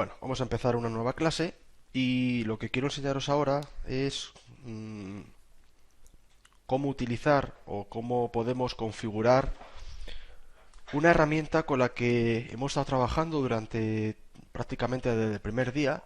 Bueno, vamos a empezar una nueva clase y lo que quiero enseñaros ahora es cómo utilizar o cómo podemos configurar una herramienta con la que hemos estado trabajando durante prácticamente desde el primer día,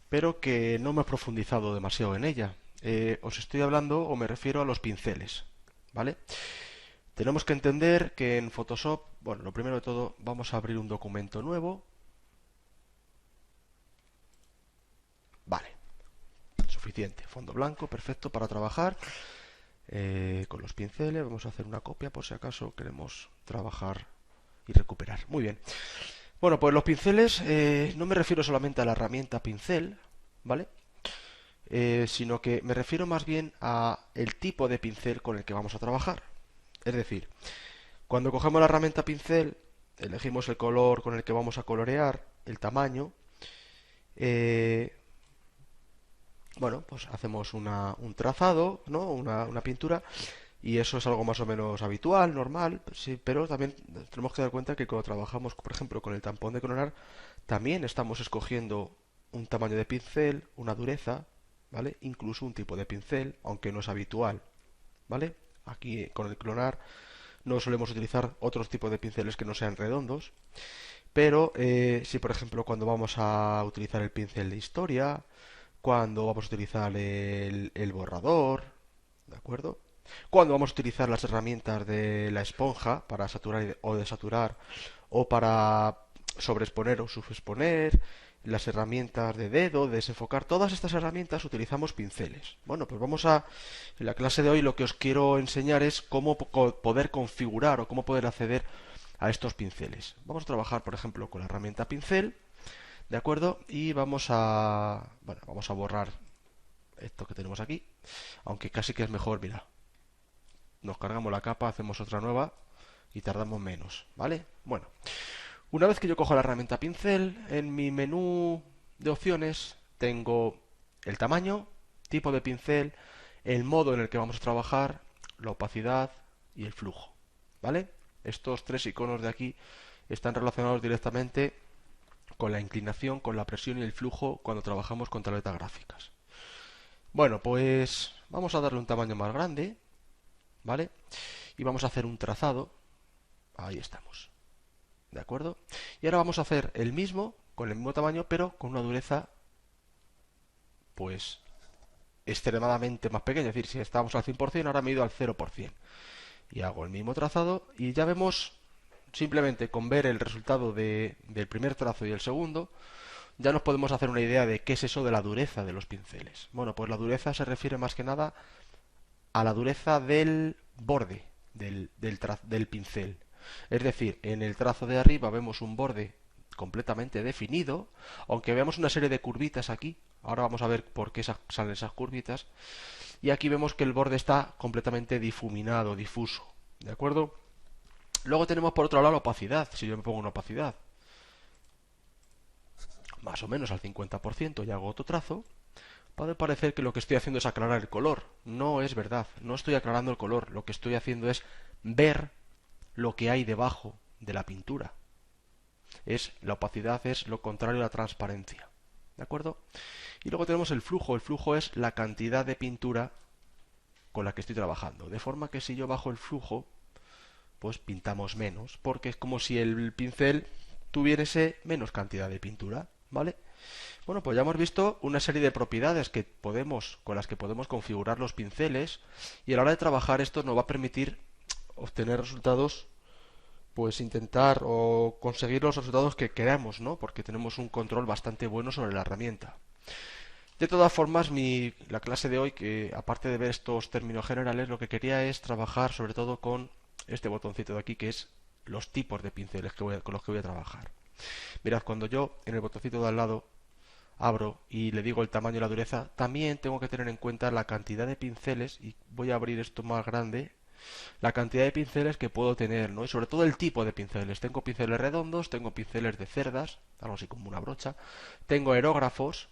pero que no me he profundizado demasiado en ella. Os estoy hablando o me refiero a los pinceles, ¿vale? Tenemos que entender que en Photoshop, bueno, lo primero de todo, vamos a abrir un documento nuevo. Vale, suficiente. Fondo blanco, perfecto para trabajar. Con los pinceles vamos a hacer una copia por si acaso queremos trabajar y recuperar. Muy bien. Bueno, pues los pinceles no me refiero solamente a la herramienta pincel, ¿vale? Sino que me refiero más bien a el tipo de pincel con el que vamos a trabajar. Es decir, cuando cogemos la herramienta pincel, elegimos el color con el que vamos a colorear, el tamaño. eh, bueno, pues hacemos un trazado, ¿no? Una pintura, y eso es algo más o menos habitual, normal, sí, pero también tenemos que dar cuenta que cuando trabajamos, por ejemplo, con el tampón de colorar, también estamos escogiendo un tamaño de pincel, una dureza, ¿vale? Incluso un tipo de pincel, aunque no es habitual, ¿vale? Aquí con el clonar no solemos utilizar otros tipos de pinceles que no sean redondos, pero si por ejemplo cuando vamos a utilizar el pincel de historia, cuando vamos a utilizar el borrador, ¿de acuerdo? Cuando vamos a utilizar las herramientas de la esponja para saturar o desaturar, o para sobreexponer o subexponer, las herramientas de dedo, de desenfocar, todas estas herramientas utilizamos pinceles. Bueno, pues en la clase de hoy lo que os quiero enseñar es cómo poder configurar o cómo poder acceder a estos pinceles. Vamos a trabajar, por ejemplo, con la herramienta pincel, ¿de acuerdo? Y vamos a borrar esto que tenemos aquí, aunque casi que es mejor, mira, nos cargamos la capa, hacemos otra nueva y tardamos menos, ¿vale? Bueno, una vez que yo cojo la herramienta pincel, en mi menú de opciones tengo el tamaño, tipo de pincel, el modo en el que vamos a trabajar, la opacidad y el flujo, ¿vale? Estos tres iconos de aquí están relacionados directamente con la inclinación, con la presión y el flujo cuando trabajamos con tabletas gráficas. Bueno, pues vamos a darle un tamaño más grande, ¿vale? Y vamos a hacer un trazado. Ahí estamos. ¿De acuerdo? Y ahora vamos a hacer el mismo, con el mismo tamaño, pero con una dureza, pues, extremadamente más pequeña. Es decir, si estábamos al 100%, ahora me he ido al 0%. Y hago el mismo trazado y ya vemos, simplemente con ver el resultado del primer trazo y el segundo, ya nos podemos hacer una idea de qué es eso de la dureza de los pinceles. Bueno, pues la dureza se refiere más que nada a la dureza del borde del pincel. Es decir, en el trazo de arriba vemos un borde completamente definido, aunque veamos una serie de curvitas aquí. Ahora vamos a ver por qué salen esas curvitas. Y aquí vemos que el borde está completamente difuminado, difuso. ¿De acuerdo? Luego tenemos por otro lado la opacidad. Si yo me pongo una opacidad más o menos al 50% y hago otro trazo, puede parecer que lo que estoy haciendo es aclarar el color. No es verdad, no estoy aclarando el color. Lo que estoy haciendo es ver lo que hay debajo de la pintura. La opacidad es lo contrario a la transparencia. ¿De acuerdo? Y luego tenemos el flujo. El flujo es la cantidad de pintura con la que estoy trabajando. De forma que si yo bajo el flujo, pues pintamos menos, porque es como si el pincel tuviese menos cantidad de pintura, ¿vale? Bueno, pues ya hemos visto una serie de propiedades con las que podemos configurar los pinceles, y a la hora de trabajar esto nos va a permitir obtener resultados, pues intentar o conseguir los resultados que queramos, ¿no? Porque tenemos un control bastante bueno sobre la herramienta. De todas formas, la clase de hoy, que aparte de ver estos términos generales, lo que quería es trabajar sobre todo con este botoncito de aquí, que es los tipos de pinceles con los que voy a trabajar. Mirad, cuando yo en el botoncito de al lado abro y le digo el tamaño y la dureza, también tengo que tener en cuenta la cantidad de pinceles, y voy a abrir esto más grande, la cantidad de pinceles que puedo tener, ¿no? Y sobre todo el tipo de pinceles. Tengo pinceles redondos, tengo pinceles de cerdas, algo así como una brocha, tengo aerógrafos,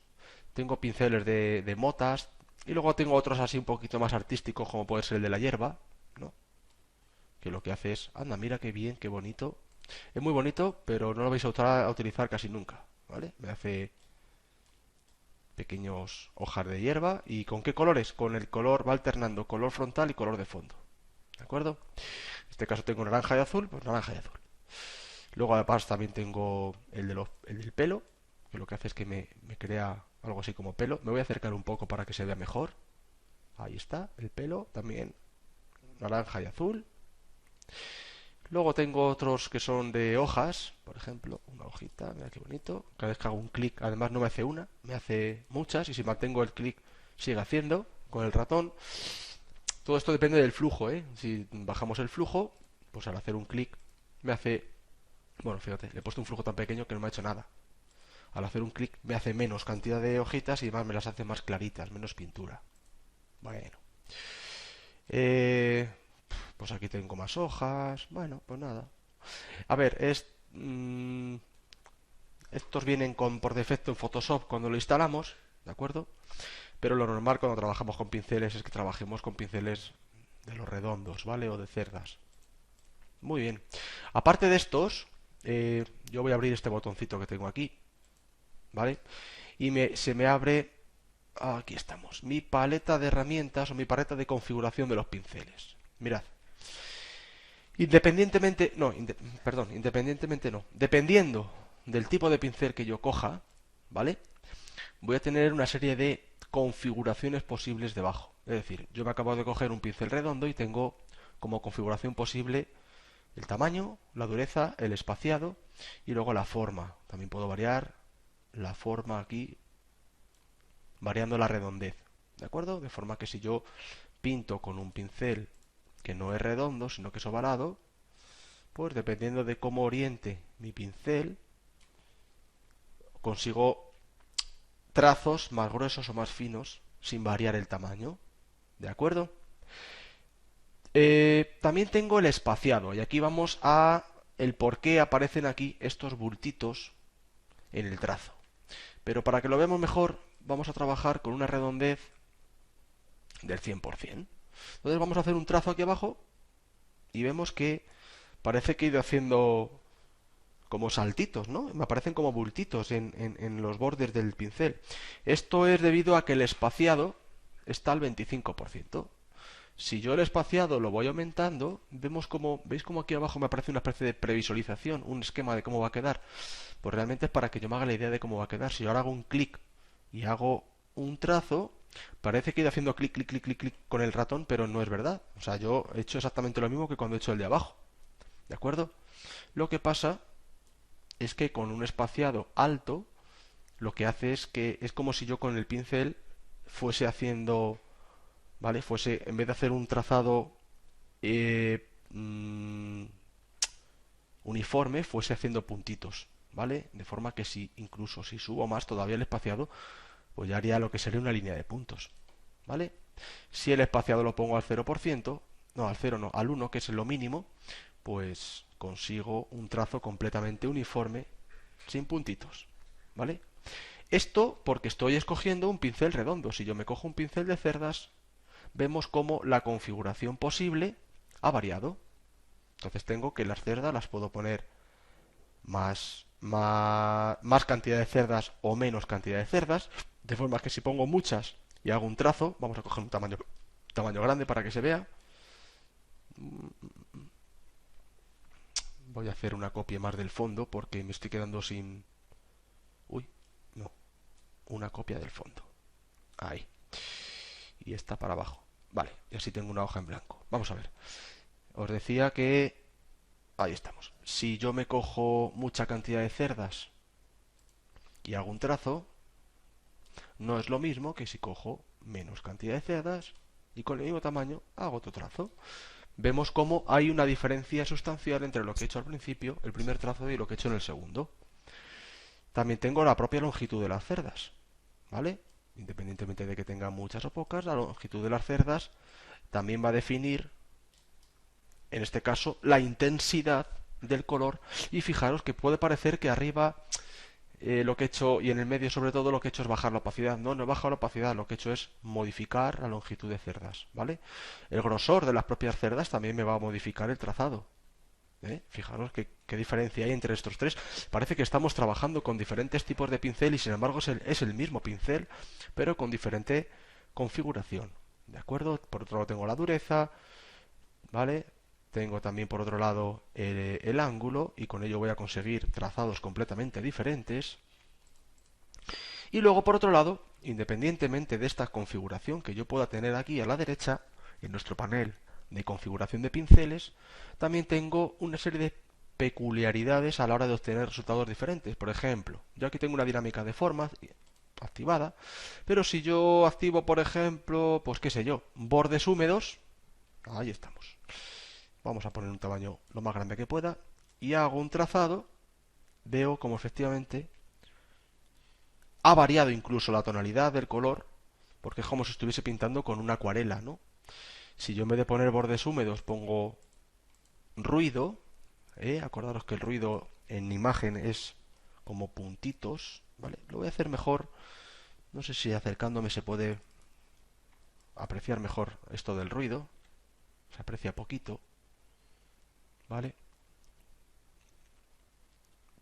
tengo pinceles de motas, y luego tengo otros así un poquito más artísticos, como puede ser el de la hierba, ¿no? Que lo que hace es, anda, mira qué bien, qué bonito. Es muy bonito, pero no lo vais a utilizar casi nunca. ¿vale? Me hace pequeños hojas de hierba. ¿Y con qué colores? Con el color, va alternando color frontal y color de fondo. ¿De acuerdo? En este caso tengo naranja y azul, pues naranja y azul. Luego además también tengo el del pelo, que lo que hace es que me crea algo así como pelo. Me voy a acercar un poco para que se vea mejor. Ahí está, el pelo también naranja y azul. Luego tengo otros que son de hojas, por ejemplo, una hojita, mira qué bonito. Cada vez que hago un clic, además no me hace una, me hace muchas, y si mantengo el clic sigue haciendo con el ratón. Todo esto depende del flujo, ¿eh? Si bajamos el flujo, pues al hacer un clic me hace... Bueno, fíjate, le he puesto un flujo tan pequeño que no me ha hecho nada. Al hacer un clic me hace menos cantidad de hojitas y además me las hace más claritas, menos pintura. Bueno. Eh, pues aquí tengo más hojas. Bueno, pues nada. A ver, estos vienen por defecto en Photoshop cuando lo instalamos, ¿de acuerdo? Pero lo normal cuando trabajamos con pinceles es que trabajemos con pinceles de los redondos, ¿vale? O de cerdas. Muy bien. Aparte de estos, yo voy a abrir este botoncito que tengo aquí, ¿vale? Y se me abre, aquí estamos, mi paleta de herramientas o mi paleta de configuración de los pinceles. Mirad. Independientemente no. Dependiendo del tipo de pincel que yo coja, ¿vale? Voy a tener una serie de configuraciones posibles debajo. Es decir, yo me acabo de coger un pincel redondo y tengo como configuración posible el tamaño, la dureza, el espaciado y luego la forma. También puedo variar la forma aquí, variando la redondez. ¿De acuerdo? De forma que si yo pinto con un pincel que no es redondo, sino que es ovalado, pues dependiendo de cómo oriente mi pincel, consigo trazos más gruesos o más finos sin variar el tamaño. ¿De acuerdo? También tengo el espaciado y aquí vamos a el por qué aparecen aquí estos bultitos en el trazo. Pero para que lo veamos mejor, vamos a trabajar con una redondez del 100%. Entonces vamos a hacer un trazo aquí abajo y vemos que parece que he ido haciendo como saltitos, ¿no? Me aparecen como bultitos en los bordes del pincel. Esto es debido a que el espaciado está al 25%. Si yo el espaciado lo voy aumentando, ¿veis como aquí abajo me aparece una especie de previsualización, un esquema de cómo va a quedar? Pues realmente es para que yo me haga la idea de cómo va a quedar. Si yo ahora hago un clic y hago un trazo, parece que he ido haciendo clic, clic, clic, clic, clic con el ratón, pero no es verdad. O sea, yo he hecho exactamente lo mismo que cuando he hecho el de abajo. ¿De acuerdo? Lo que pasa es que con un espaciado alto, lo que hace es que es como si yo con el pincel fuese haciendo, ¿vale? Fuese, en vez de hacer un trazado uniforme, fuese haciendo puntitos, ¿vale? De forma que incluso si subo más todavía el espaciado, pues ya haría lo que sería una línea de puntos, ¿vale? Si el espaciado lo pongo al 0%, no, al 0 no, al 1, que es lo mínimo, pues consigo un trazo completamente uniforme sin puntitos, ¿vale? Esto porque estoy escogiendo un pincel redondo. Si yo me cojo un pincel de cerdas, vemos cómo la configuración posible ha variado. Entonces tengo que las cerdas las puedo poner más cantidad de cerdas o menos cantidad de cerdas, de forma que si pongo muchas y hago un trazo, vamos a coger un tamaño grande para que se vea. Voy a hacer una copia más del fondo porque me estoy quedando sin... Uy, no, una copia del fondo. Ahí. Y esta para abajo. Vale, y así tengo una hoja en blanco. Vamos a ver. Os decía que... Ahí estamos. Si yo me cojo mucha cantidad de cerdas y hago un trazo, no es lo mismo que si cojo menos cantidad de cerdas y con el mismo tamaño hago otro trazo. Vemos cómo hay una diferencia sustancial entre lo que he hecho al principio, el primer trazo, y lo que he hecho en el segundo. También tengo la propia longitud de las cerdas, ¿vale? Independientemente de que tenga muchas o pocas, la longitud de las cerdas también va a definir, en este caso, la intensidad del color. Y fijaros que puede parecer que arriba lo que he hecho, y en el medio sobre todo, lo que he hecho es bajar la opacidad. No, no he bajado la opacidad, lo que he hecho es modificar la longitud de cerdas, ¿vale? El grosor de las propias cerdas también me va a modificar el trazado, Fijaros qué diferencia hay entre estos tres. Parece que estamos trabajando con diferentes tipos de pincel y sin embargo es el mismo pincel, pero con diferente configuración. ¿De acuerdo? Por otro lado tengo la dureza, ¿vale? Tengo también por otro lado el ángulo y con ello voy a conseguir trazados completamente diferentes. Y luego por otro lado, independientemente de esta configuración que yo pueda tener aquí a la derecha, en nuestro panel de configuración de pinceles, también tengo una serie de peculiaridades a la hora de obtener resultados diferentes. Por ejemplo, yo aquí tengo una dinámica de formas activada, pero si yo activo, por ejemplo, pues qué sé yo, bordes húmedos, ahí estamos. Vamos a poner un tamaño lo más grande que pueda y hago un trazado, veo como efectivamente ha variado incluso la tonalidad del color, porque es como si estuviese pintando con una acuarela, ¿no? Si yo en vez de poner bordes húmedos pongo ruido, acordaros que el ruido en imagen es como puntitos, ¿vale? Lo voy a hacer mejor, no sé si acercándome se puede apreciar mejor esto del ruido, se aprecia poquito, ¿vale?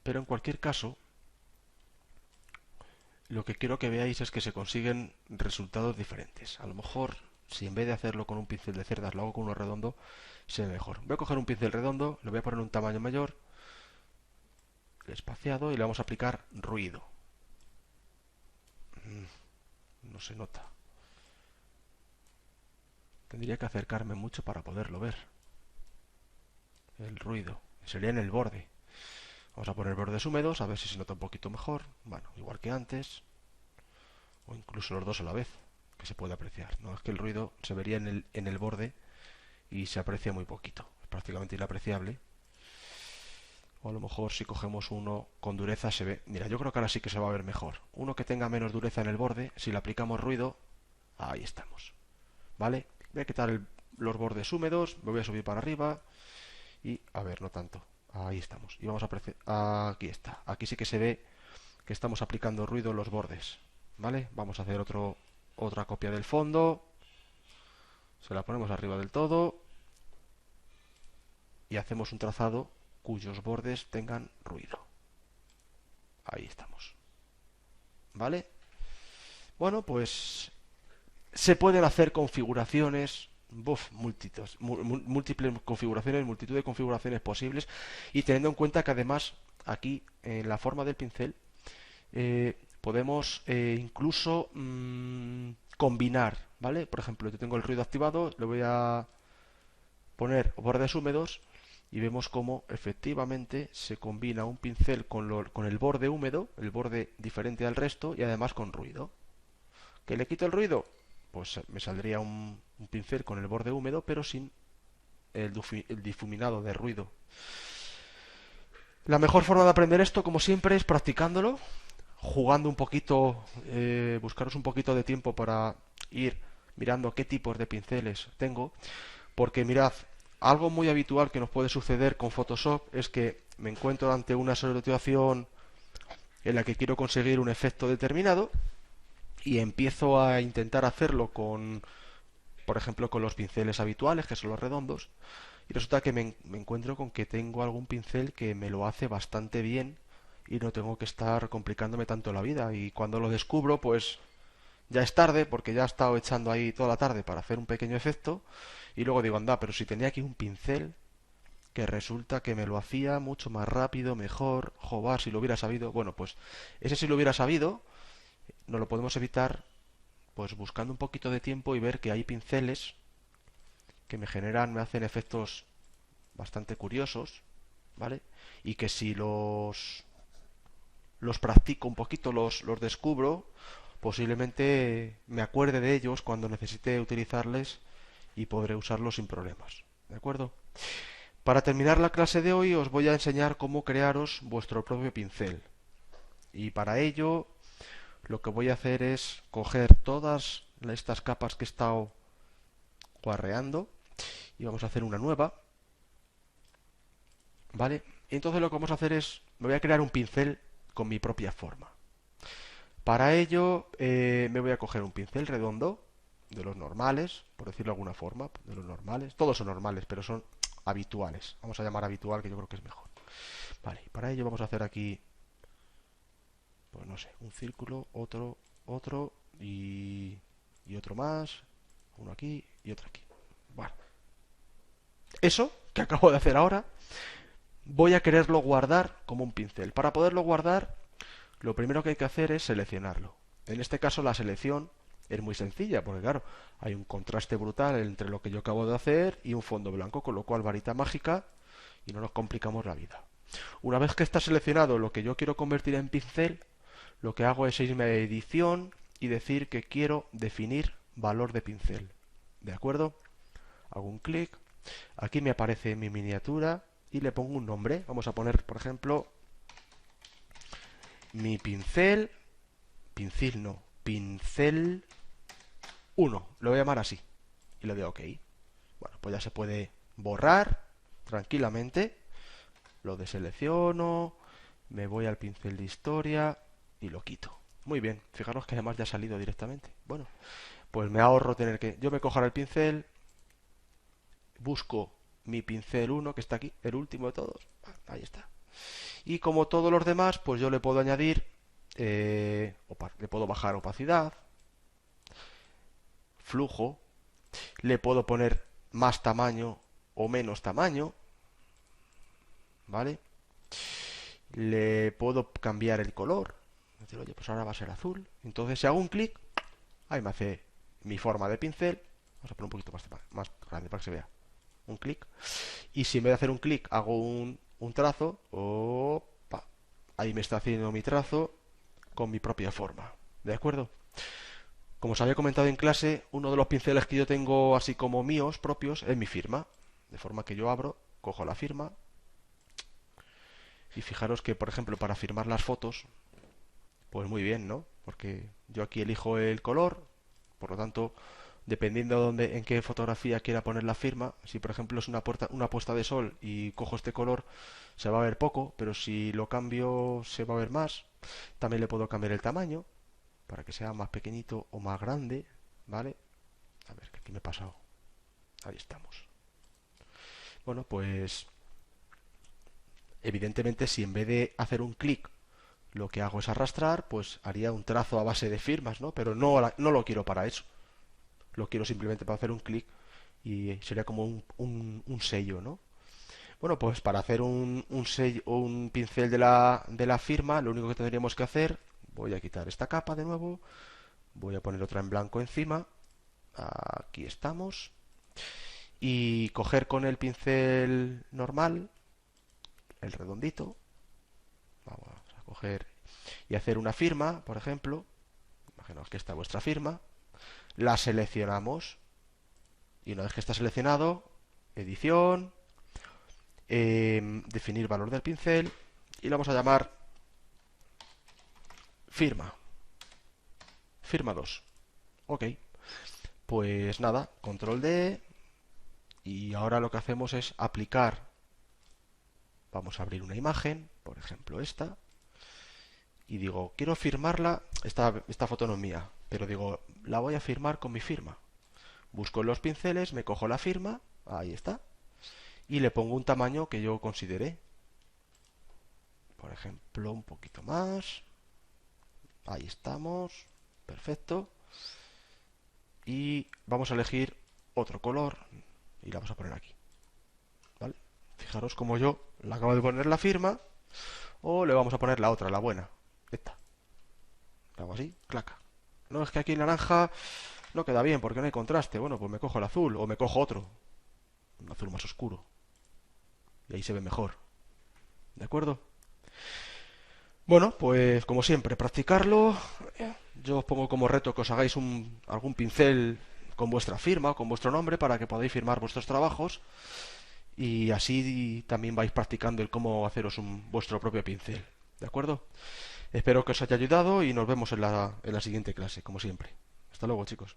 Pero en cualquier caso, lo que quiero que veáis es que se consiguen resultados diferentes. A lo mejor, si en vez de hacerlo con un pincel de cerdas lo hago con uno redondo, se ve mejor. Voy a coger un pincel redondo, le voy a poner un tamaño mayor, espaciado, y le vamos a aplicar ruido. No se nota. Tendría que acercarme mucho para poderlo ver. El ruido. Sería en el borde. Vamos a poner bordes húmedos, a ver si se nota un poquito mejor. Bueno, igual que antes. O incluso los dos a la vez, que se puede apreciar. No es que el ruido se vería en el borde y se aprecia muy poquito. Es prácticamente inapreciable. O a lo mejor si cogemos uno con dureza se ve... Mira, yo creo que ahora sí que se va a ver mejor. Uno que tenga menos dureza en el borde, si le aplicamos ruido, ahí estamos. ¿Vale? Voy a quitar los bordes húmedos, me voy a subir para arriba y... A ver, no tanto. Ahí estamos. Y vamos a apreciar... Aquí está. Aquí sí que se ve que estamos aplicando ruido en los bordes. ¿Vale? Vamos a hacer otra copia del fondo. Se la ponemos arriba del todo. Y hacemos un trazado cuyos bordes tengan ruido. Ahí estamos. ¿Vale? Bueno, pues se pueden hacer configuraciones, múltiples configuraciones, multitud de configuraciones posibles, y teniendo en cuenta que además aquí en la forma del pincel podemos incluso combinar, ¿vale? Por ejemplo, yo tengo el ruido activado, le voy a poner bordes húmedos y vemos cómo efectivamente se combina un pincel con el borde húmedo, el borde diferente al resto y además con ruido. ¿Que le quito el ruido? Pues me saldría un pincel con el borde húmedo pero sin el difuminado de ruido. La mejor forma de aprender esto, como siempre, es practicándolo, jugando un poquito, buscaros un poquito de tiempo para ir mirando qué tipos de pinceles tengo, porque mirad, algo muy habitual que nos puede suceder con Photoshop es que me encuentro ante una situación en la que quiero conseguir un efecto determinado y empiezo a intentar hacerlo con, por ejemplo, con los pinceles habituales, que son los redondos, y resulta que me encuentro con que tengo algún pincel que me lo hace bastante bien y no tengo que estar complicándome tanto la vida. Y cuando lo descubro, pues ya es tarde, porque ya he estado echando ahí toda la tarde para hacer un pequeño efecto, y luego digo, anda, pero si tenía aquí un pincel que resulta que me lo hacía mucho más rápido, mejor, joder, si lo hubiera sabido. Bueno, pues ese si lo hubiera sabido, no lo podemos evitar pues buscando un poquito de tiempo y ver que hay pinceles que me hacen efectos bastante curiosos, ¿vale? Y que si los practico un poquito, los descubro, posiblemente me acuerde de ellos cuando necesite utilizarles y podré usarlos sin problemas, ¿de acuerdo? Para terminar la clase de hoy os voy a enseñar cómo crearos vuestro propio pincel. Y para ello lo que voy a hacer es coger todas estas capas que he estado guarreando y vamos a hacer una nueva, ¿vale? Y entonces lo que vamos a hacer es, me voy a crear un pincel con mi propia forma. Para ello me voy a coger un pincel redondo, de los normales, por decirlo de alguna forma, de los normales. Todos son normales, pero son habituales. Vamos a llamar habitual, que yo creo que es mejor. Vale, y para ello vamos a hacer aquí, pues no sé, un círculo, otro y otro más, uno aquí y otro aquí. Vale. Eso que acabo de hacer ahora, voy a quererlo guardar como un pincel. Para poderlo guardar, lo primero que hay que hacer es seleccionarlo. En este caso la selección es muy sencilla, porque claro, hay un contraste brutal entre lo que yo acabo de hacer y un fondo blanco, con lo cual varita mágica y no nos complicamos la vida. Una vez que está seleccionado lo que yo quiero convertir en pincel, lo que hago es irme a edición y decir que quiero definir valor de pincel. ¿De acuerdo? Hago un clic, aquí me aparece mi miniatura y le pongo un nombre. Vamos a poner, por ejemplo, mi pincel, pincel 1, lo voy a llamar así y le doy OK. Bueno, pues ya se puede borrar tranquilamente. Lo deselecciono, me voy al pincel de historia y lo quito. Muy bien, fijaros que además ya ha salido directamente. Bueno, pues me ahorro tener que... Yo me cojo ahora el pincel, busco mi pincel 1 que está aquí, el último de todos. Ahí está. Y como todos los demás, pues yo le puedo añadir, le puedo bajar opacidad, flujo, le puedo poner más tamaño o menos tamaño, ¿vale? Le puedo cambiar el color, decir, oye, pues ahora va a ser azul. Entonces si hago un clic, ahí me hace mi forma de pincel. Vamos a poner un poquito más grande para que se vea. Un clic. Y si en vez de hacer un clic hago un trazo, opa, ahí me está haciendo mi trazo con mi propia forma. ¿De acuerdo? Como os había comentado en clase, uno de los pinceles que yo tengo así como míos propios es mi firma. De forma que yo abro, cojo la firma. Y fijaros que, por ejemplo, para firmar las fotos, pues muy bien, ¿no? Porque yo aquí elijo el color, por lo tanto, dependiendo de en qué fotografía quiera poner la firma, si por ejemplo es una puesta de sol y cojo este color, se va a ver poco, pero si lo cambio se va a ver más. También le puedo cambiar el tamaño para que sea más pequeñito o más grande, ¿vale? A ver, que aquí me he pasado. Ahí estamos. Bueno, pues evidentemente si en vez de hacer un clic lo que hago es arrastrar, pues haría un trazo a base de firmas, ¿no? Pero no lo quiero para eso. Lo quiero simplemente para hacer un clic y sería como un sello, ¿no? Bueno, pues para hacer un sello, un pincel de la firma, lo único que tendríamos que hacer, voy a quitar esta capa de nuevo, voy a poner otra en blanco encima, aquí estamos, y coger con el pincel normal, el redondito, vamos a coger y hacer una firma, por ejemplo, imaginaos que está vuestra firma, la seleccionamos y una vez que está seleccionado, edición, definir valor del pincel y lo vamos a llamar firma 2. Ok, pues nada, control D y ahora lo que hacemos es aplicar. Vamos a abrir una imagen, por ejemplo esta, y digo, quiero firmarla, esta foto no es mía, pero digo, la voy a firmar con mi firma. Busco en los pinceles, me cojo la firma, ahí está, y le pongo un tamaño que yo considere. Por ejemplo, un poquito más. Ahí estamos, perfecto. Y vamos a elegir otro color y la vamos a poner aquí. ¿Vale? Fijaros como yo le acabo de poner la firma o le vamos a poner la otra, la buena. Esta. La hago así, claca. No, es que aquí el naranja no queda bien porque no hay contraste. Bueno, pues me cojo el azul o me cojo otro. Un azul más oscuro. Y ahí se ve mejor. ¿De acuerdo? Bueno, pues como siempre, practicarlo. Yo os pongo como reto que os hagáis algún pincel con vuestra firma o con vuestro nombre para que podáis firmar vuestros trabajos y así también vais practicando el cómo haceros vuestro propio pincel. ¿De acuerdo? Espero que os haya ayudado y nos vemos en la siguiente clase, como siempre. Hasta luego, chicos.